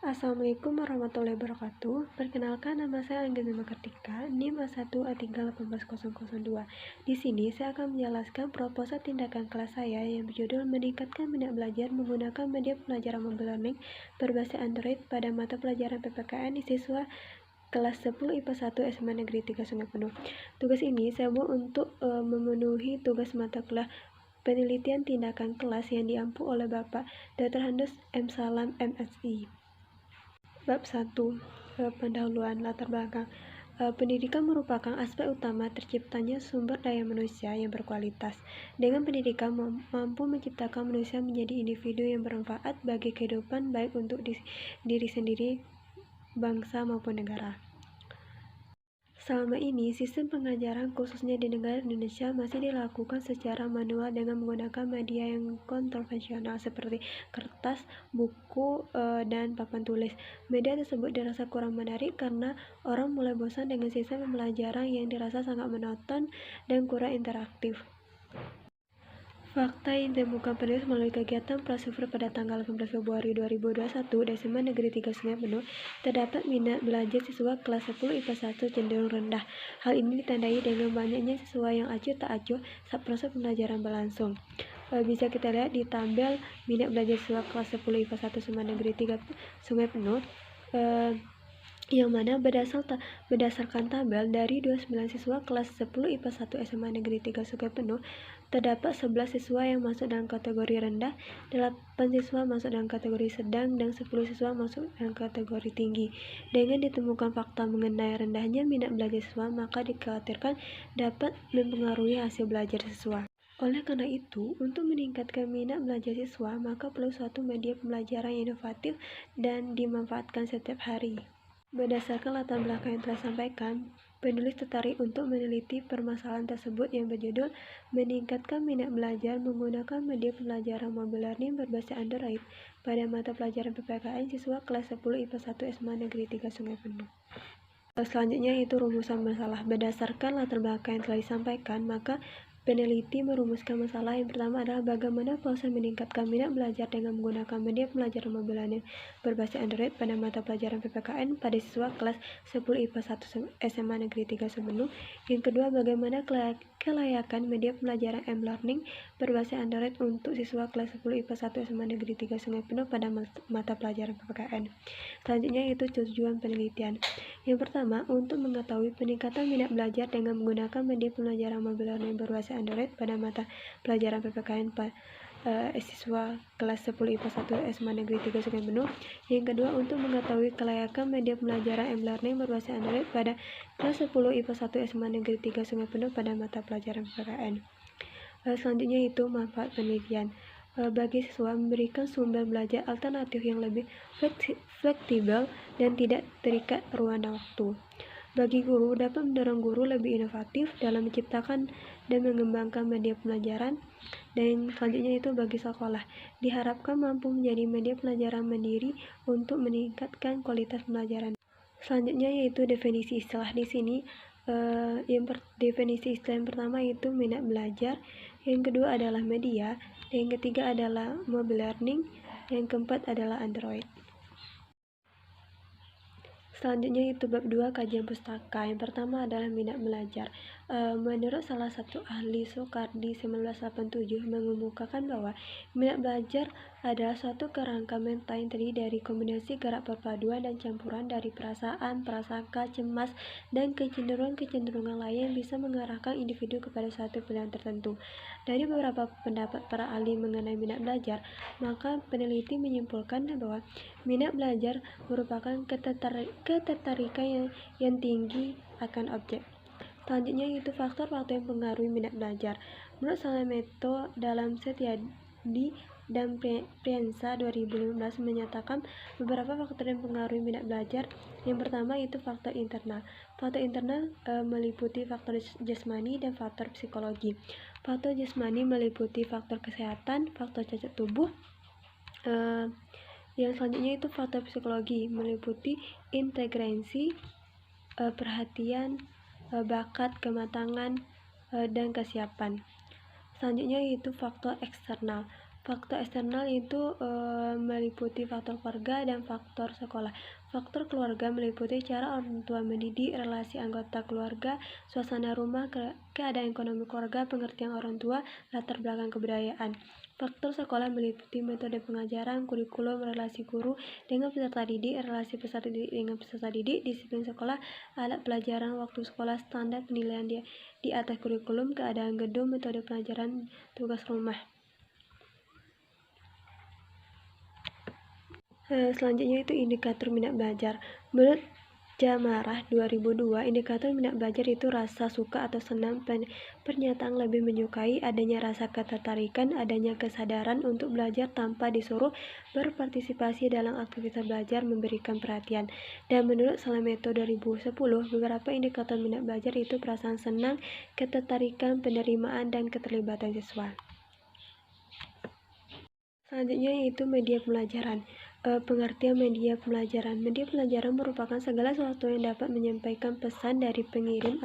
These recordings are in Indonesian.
Assalamualaikum warahmatullahi wabarakatuh. Perkenalkan, nama saya Angga Kartika, NIM A1A3180002. Di sini saya akan menjelaskan proposal tindakan kelas saya yang berjudul meningkatkan minat belajar menggunakan media pembelajaran mobile learning berbasis Android pada mata pelajaran PPKN siswa kelas 10 IPA 1 SMA Negeri 3 Sungai Penuh. Tugas ini saya buat untuk memenuhi tugas mata kuliah penelitian tindakan kelas yang diampu oleh Bapak Dr. Handes M. Salam MSI. Bab 1. Pendahuluan latar belakang. Pendidikan merupakan aspek utama terciptanya sumber daya manusia yang berkualitas. Dengan pendidikan mampu menciptakan manusia menjadi individu yang bermanfaat bagi kehidupan baik untuk diri sendiri, bangsa maupun negara. Selama ini, sistem pengajaran khususnya di negara Indonesia masih dilakukan secara manual dengan menggunakan media yang konvensional seperti kertas, buku, dan papan tulis. Media tersebut dirasa kurang menarik karena orang mulai bosan dengan sistem pembelajaran yang dirasa sangat monoton dan kurang interaktif. Fakta yang ditemukan penulis melalui kegiatan prasurvei pada tanggal 18 Februari 2021 di SMA Negeri 3 Sungai Penuh, terdapat minat belajar siswa kelas 10 IPA 1 cenderung rendah. Hal ini ditandai dengan banyaknya siswa yang acuh tak acuh saat proses pembelajaran berlangsung. Bisa kita lihat di tabel minat belajar siswa kelas 10 IPA 1 SMA Negeri 3 Sungai Penuh, yang mana berdasarkan tabel dari 29 siswa kelas 10 IPA 1 SMA Negeri 3 Sungai Penuh, terdapat 11 siswa yang masuk dalam kategori rendah, 8 siswa masuk dalam kategori sedang, dan 10 siswa masuk dalam kategori tinggi. Dengan ditemukan fakta mengenai rendahnya minat belajar siswa, maka dikhawatirkan dapat mempengaruhi hasil belajar siswa. Oleh karena itu, untuk meningkatkan minat belajar siswa, maka perlu suatu media pembelajaran yang inovatif dan dimanfaatkan setiap hari. Berdasarkan latar belakang yang telah disampaikan, penulis tertarik untuk meneliti permasalahan tersebut yang berjudul meningkatkan minat belajar menggunakan media pembelajaran mobile learning berbasis Android pada mata pelajaran PPKN siswa kelas 10 IPA 1 SMA Negeri 3 Sungai Penuh. Selanjutnya itu rumusan masalah. Berdasarkan latar belakang yang telah disampaikan, maka peneliti merumuskan masalah yang pertama adalah bagaimana proses meningkatkan minat belajar dengan menggunakan media pembelajaran mobile learning berbasis Android pada mata pelajaran PPKN pada siswa kelas 10 IPA 1 SMA Negeri 3 Sumeneb. Yang kedua, bagaimana kelayakan media pembelajaran M-Learning berbasis Android untuk siswa kelas 10 IPA 1 SMA Negeri 3 Sungai Penuh pada mata pelajaran PPKN. Selanjutnya itu tujuan penelitian. Yang pertama, untuk mengetahui peningkatan minat belajar dengan menggunakan media pembelajaran mobile learning berbasis Android pada mata pelajaran PPKN siswa kelas 10 IPA 1 SMA Negeri 3 Sungai Penuh. Yang kedua, untuk mengetahui kelayakan media pembelajaran M-Learning berbasis Android pada kelas 10 IPA 1 SMA Negeri 3 Sungai Penuh pada mata pelajaran PPKN. Selanjutnya itu manfaat penelitian. Bagi siswa, memberikan sumber belajar alternatif yang lebih fleksibel dan tidak terikat ruang dan waktu. Bagi guru, dapat mendorong guru lebih inovatif dalam menciptakan dan mengembangkan media pelajaran. Dan selanjutnya itu bagi sekolah, diharapkan mampu menjadi media pelajaran mandiri untuk meningkatkan kualitas pembelajaran. Selanjutnya yaitu definisi istilah. Di sini definisi istilah yang pertama yaitu minat belajar, yang kedua adalah media, yang ketiga adalah mobile learning, yang keempat adalah Android. Selanjutnya itu bab 2 kajian pustaka. Yang pertama adalah minat belajar. Menurut salah satu ahli Soekardi 1987 mengemukakan bahwa minat belajar adalah suatu kerangka mental yang terdiri dari kombinasi gerak perpaduan dan campuran dari perasaan, prasangka, cemas, dan kecenderungan-kecenderungan lain yang bisa mengarahkan individu kepada suatu pilihan tertentu. Dari beberapa pendapat para ahli mengenai minat belajar, maka peneliti menyimpulkan bahwa minat belajar merupakan ketertarikan yang tinggi akan objek. Selanjutnya yaitu faktor-faktor yang mempengaruhi minat belajar. Menurut Salameto dalam Setiadi dan Priansa 2015 menyatakan beberapa faktor yang mempengaruhi minat belajar. Yang pertama itu faktor internal. Faktor internal meliputi faktor jasmani dan faktor psikologi. Faktor jasmani meliputi faktor kesehatan, faktor cacat tubuh. Yang selanjutnya itu faktor psikologi meliputi integrasi, perhatian, bakat, kematangan, dan kesiapan. Selanjutnya yaitu faktor eksternal. Faktor eksternal itu meliputi faktor keluarga dan faktor sekolah. Faktor keluarga meliputi cara orang tua mendidik, relasi anggota keluarga, suasana rumah, keadaan ekonomi keluarga, pengertian orang tua, latar belakang kebudayaan. Faktor sekolah meliputi metode pengajaran, kurikulum, relasi guru dengan peserta didik, relasi peserta didik dengan peserta didik, disiplin sekolah, alat pelajaran, waktu sekolah, standar penilaian di atas kurikulum, keadaan gedung, metode pelajaran, tugas rumah. Selanjutnya itu indikator minat belajar. Menurut Jamarah 2002, indikator minat belajar itu rasa suka atau senang, pernyataan lebih menyukai, adanya rasa ketertarikan, adanya kesadaran untuk belajar tanpa disuruh, berpartisipasi dalam aktivitas belajar, memberikan perhatian. Dan menurut Salameto 2010, beberapa indikator minat belajar itu perasaan senang, ketertarikan, penerimaan, dan keterlibatan siswa. Selanjutnya yaitu media pembelajaran. Pengertian media pembelajaran. Media pembelajaran merupakan segala sesuatu yang dapat menyampaikan pesan dari pengirim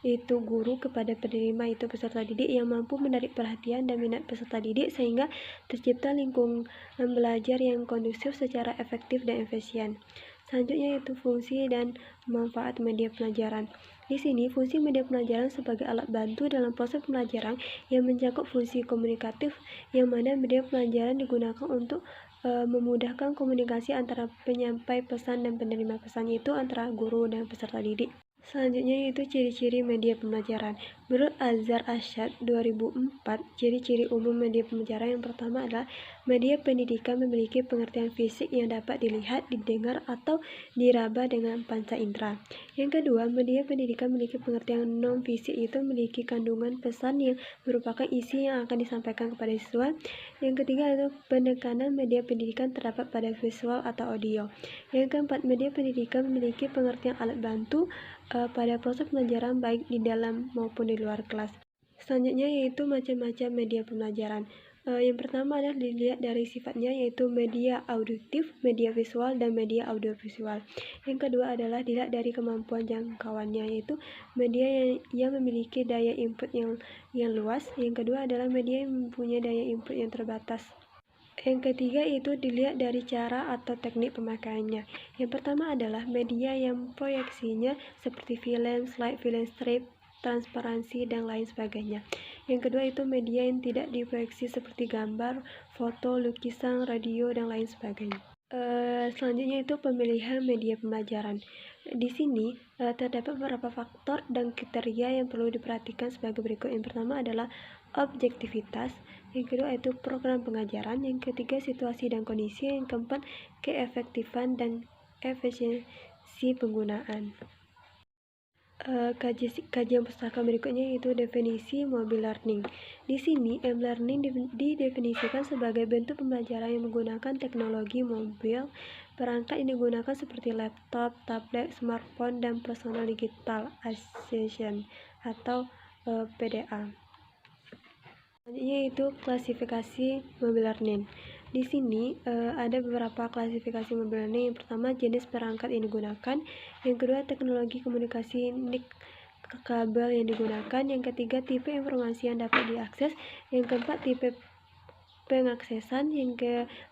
itu guru kepada penerima itu peserta didik yang mampu menarik perhatian dan minat peserta didik sehingga tercipta lingkungan belajar yang kondusif secara efektif dan efisien. Selanjutnya yaitu fungsi dan manfaat media pembelajaran. Di sini, fungsi media pembelajaran sebagai alat bantu dalam proses pembelajaran yang mencakup fungsi komunikatif, yang mana media pembelajaran digunakan untuk memudahkan komunikasi antara penyampai pesan dan penerima pesan, yaitu antara guru dan peserta didik. Selanjutnya yaitu ciri-ciri media pembelajaran. Menurut Azhar Ashad 2004, ciri-ciri umum media pembelajaran yang pertama adalah media pendidikan memiliki pengertian fisik yang dapat dilihat, didengar, atau diraba dengan panca indera. Yang kedua, media pendidikan memiliki pengertian non-fisik, yaitu memiliki kandungan pesan yang merupakan isi yang akan disampaikan kepada siswa. Yang ketiga itu penekanan media pendidikan terdapat pada visual atau audio. Yang keempat, media pendidikan memiliki pengertian alat bantu pada proses pembelajaran baik di dalam maupun di luar kelas. Selanjutnya yaitu macam-macam media pembelajaran. Yang pertama adalah dilihat dari sifatnya, yaitu media auditif, media visual, dan media audiovisual. Yang kedua adalah dilihat dari kemampuan jangkauannya, yaitu media yang memiliki daya input yang luas. Yang kedua adalah media yang mempunyai daya input yang terbatas. Yang ketiga itu dilihat dari cara atau teknik pemakaiannya. Yang pertama adalah media yang proyeksinya seperti film, slide, film strip, transparansi, dan lain sebagainya. Yang kedua itu media yang tidak diproyeksi seperti gambar, foto, lukisan, radio, dan lain sebagainya. Selanjutnya itu pemilihan media pembelajaran. Di sini terdapat beberapa faktor dan kriteria yang perlu diperhatikan sebagai berikut. Yang pertama adalah objektivitas, yang kedua itu program pengajaran, yang ketiga situasi dan kondisi, yang keempat keefektifan dan efisiensi penggunaan. Kajian pustaka berikutnya yaitu definisi mobile learning. Di sini, m-learning didefinisikan sebagai bentuk pembelajaran yang menggunakan teknologi mobil. Perangkat yang digunakan seperti laptop, tablet, smartphone, dan personal digital assistant atau PDA. Selanjutnya yaitu klasifikasi mobile learning. Di sini ada beberapa klasifikasi mobile learning. Yang pertama, jenis perangkat yang digunakan. Yang kedua, teknologi komunikasi NIC kabel yang digunakan. Yang ketiga, tipe informasi yang dapat diakses. Yang keempat, tipe pengaksesan. Yang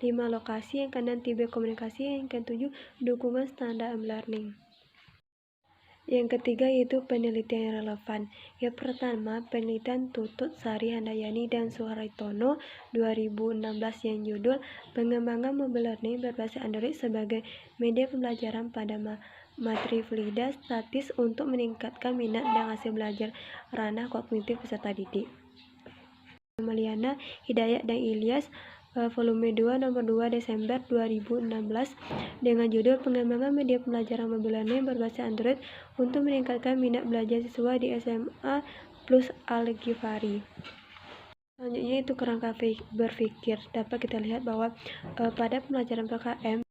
kelima, lokasi. Yang keenam, tipe komunikasi. Yang ketujuh, dukungan standar learning. Yang ketiga yaitu penelitian yang relevan. Yang pertama, penelitian Tutut, Sari Handayani, dan Suhartono 2016 yang judul Pengembangan Mobile Learning berbasis Android sebagai media pembelajaran pada materi fluida statis untuk meningkatkan minat dan hasil belajar ranah kognitif peserta didik. Maliana, Hidayat, dan Ilyas, volume 2 nomor 2 Desember 2016 dengan judul Pengembangan Media Pembelajaran Mobile Learning berbasis Android untuk meningkatkan minat belajar siswa di SMA plus Al-Ghifari. Selanjutnya itu kerangka berpikir. Dapat kita lihat bahwa pada pembelajaran PKM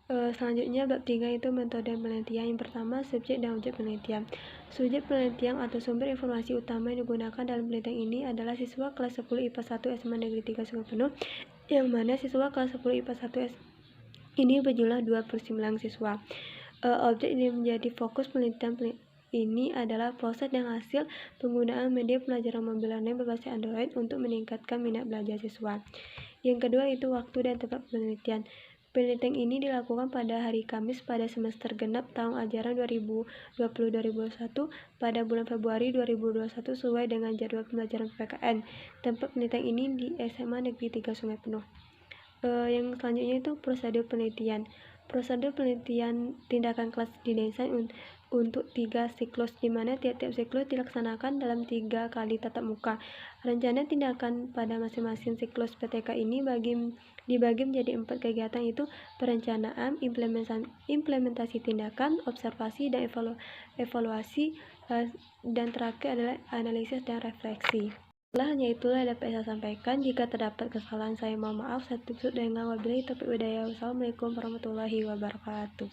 selanjutnya bab 3 itu metode penelitian. Yang pertama, subjek dan objek penelitian. Subjek penelitian atau sumber informasi utama yang digunakan dalam penelitian ini adalah siswa kelas 10 IPA 1 SMA Negeri 3 Sungai Penuh, yang mana siswa kelas 10 IPA 1 ini berjumlah 29 siswa. Objek ini menjadi fokus penelitian ini adalah proses dan hasil penggunaan media pembelajaran mobile learning berbasis Android untuk meningkatkan minat belajar siswa. Yang kedua itu waktu dan tempat penelitian. Penelitian ini dilakukan pada hari Kamis pada semester genap tahun ajaran 2020-2021 pada bulan Februari 2021 sesuai dengan jadwal pembelajaran PPKN. Tempat penelitian ini di SMA Negeri 3 Sungai Penuh. Yang selanjutnya itu prosedur penelitian. Prosedur penelitian tindakan kelas didesain untuk 3 siklus, di mana tiap-tiap siklus dilaksanakan dalam 3 kali tatap muka. Rencana tindakan pada masing-masing siklus PTK ini dibagi menjadi 4 kegiatan, yaitu perencanaan, implementasi tindakan, observasi, dan evaluasi, dan terakhir adalah analisis dan refleksi. Hanya itulah yang dapat saya sampaikan. Jika terdapat kesalahan, saya mohon maaf. Saya tutup dengan wabillahi taufiq wal hidayah. Wassalamualaikum warahmatullahi wabarakatuh.